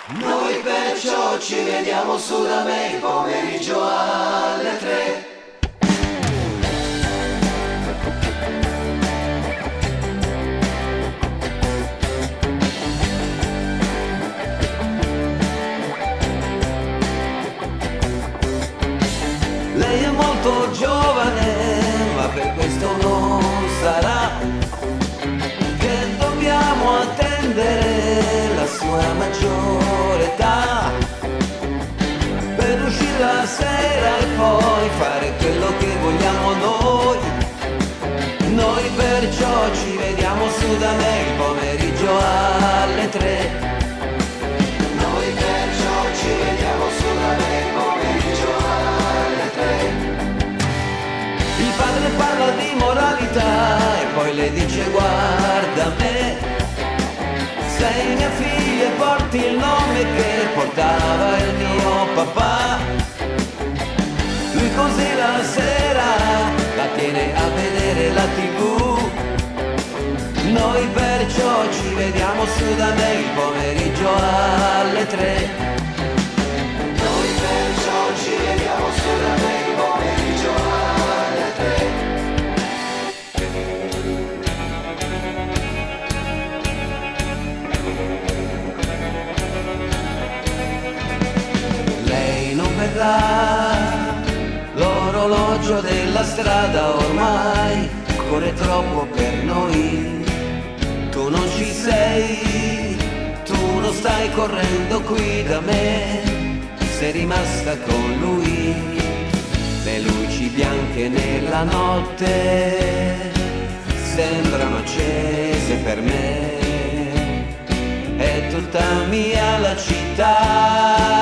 Noi perciò ci vediamo su da me il pomeriggio alle 3. Lei è molto giovane, ma per questo non sarà che dobbiamo attendere la sua maggiore età per uscire la sera e poi fare quello che vogliamo noi. Noi perciò ci vediamo su da me il pomeriggio alle 3. Noi perciò ci vediamo su da me il pomeriggio alle 3. Il padre parla di moralità e poi le dice guarda me, sei mia figlia e porti il nome che portava il mio papà. Lui così la sera la tiene a vedere la TV. Noi perciò ci vediamo su da me il pomeriggio alle 3. Noi perciò ci vediamo su da me il pomeriggio alle 3. Lei non vedrà l'orologio della strada ormai corre troppo per noi. Tu non ci sei, tu non stai correndo qui da me, sei rimasta con lui. Le luci bianche nella notte sembrano accese per me. È tutta mia la città.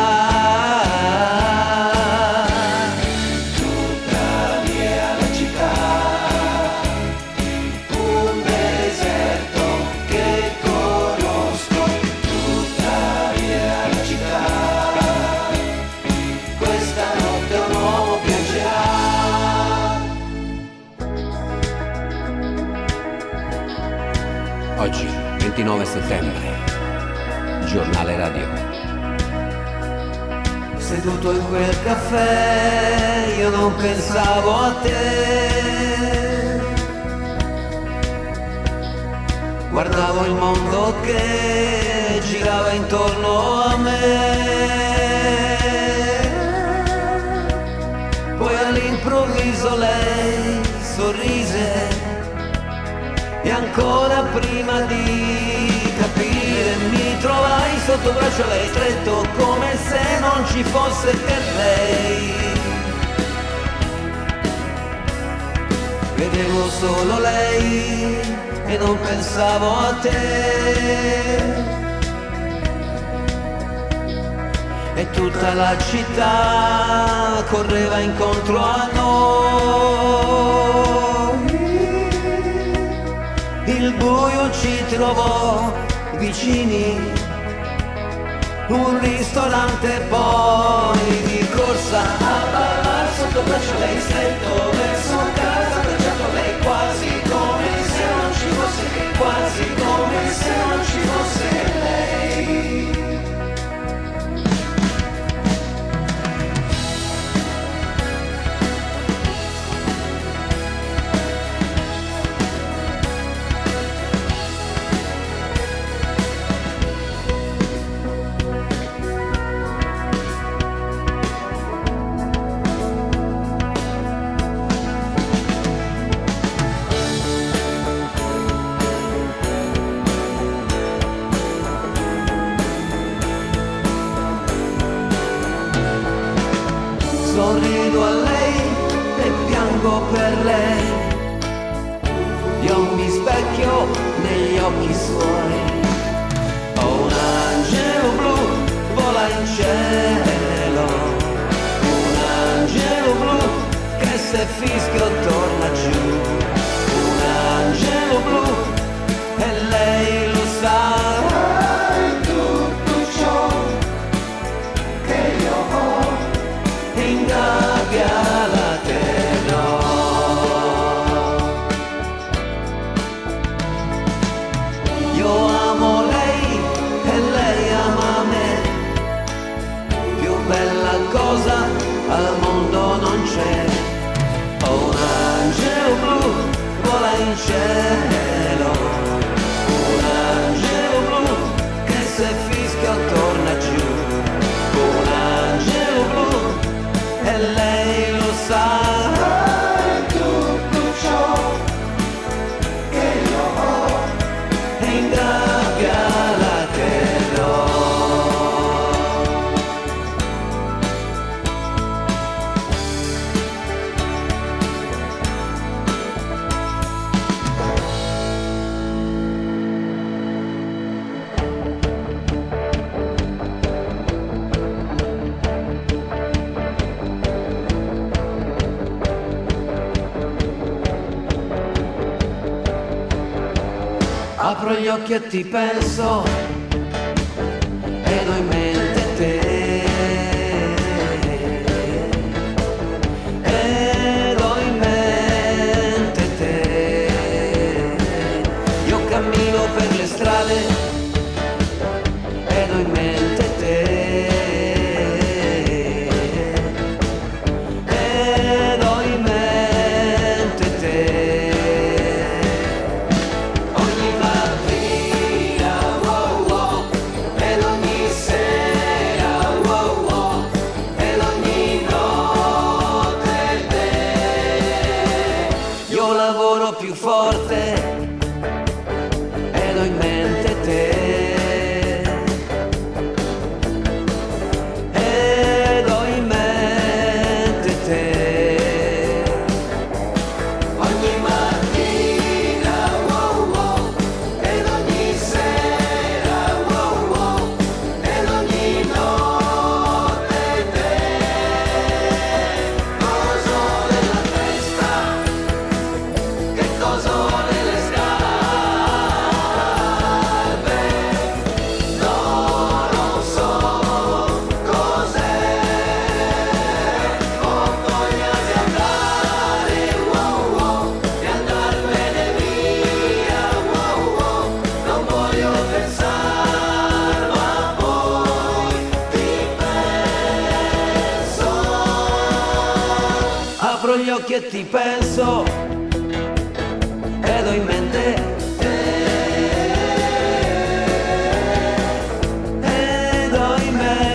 Oggi, 29 settembre, giornale radio. Seduto in quel caffè io non pensavo a te. Guardavo il mondo che girava intorno a me. Poi all'improvviso lei sorrise e ancora prima di capire mi trovai sotto braccio lei stretto come se non ci fosse che lei. Vedevo solo lei e non pensavo a te. E tutta la città correva incontro a noi. Il buio ci trovò vicini, un ristorante poi di corsa a ballare sotto braccio lei stretto verso casa, abbracciato lei quasi come se non ci fosse, quasi come se non ci fosse lei. Sorrido a lei e piango per lei. Io mi specchio negli occhi suoi. Ho un angelo blu, vola in cielo. Un angelo blu che se fischio torna giù. Un angelo blu e lei lo sa. Tutto ciò che io ho ingabbia la terra. Io amo lei e lei ama me. rischio torna giù, un angelo blu, e lei lo sa. Tutto ciò che io ho è in gabbia la terrò. Apro gli occhi e ti penso ed ho in mente te, ed ho in mente te. Io cammino per le strade ed ho in mente te, ed ho in mente te. Più forte ed ho in mente te, ed ho in mente te. Ogni mattina, wow, wow, ed ogni sera, wow, wow, ed ogni notte te. Cosa ho nella testa? Cosa ho nelle scarpe? No, non so cos'è. Ho voglia di andare, wow, wow, di andarmene via, wow, wow. Non voglio pensare, ma poi ti penso. Apro gli occhi e ti penso ed ho in mente te, ed ho in mente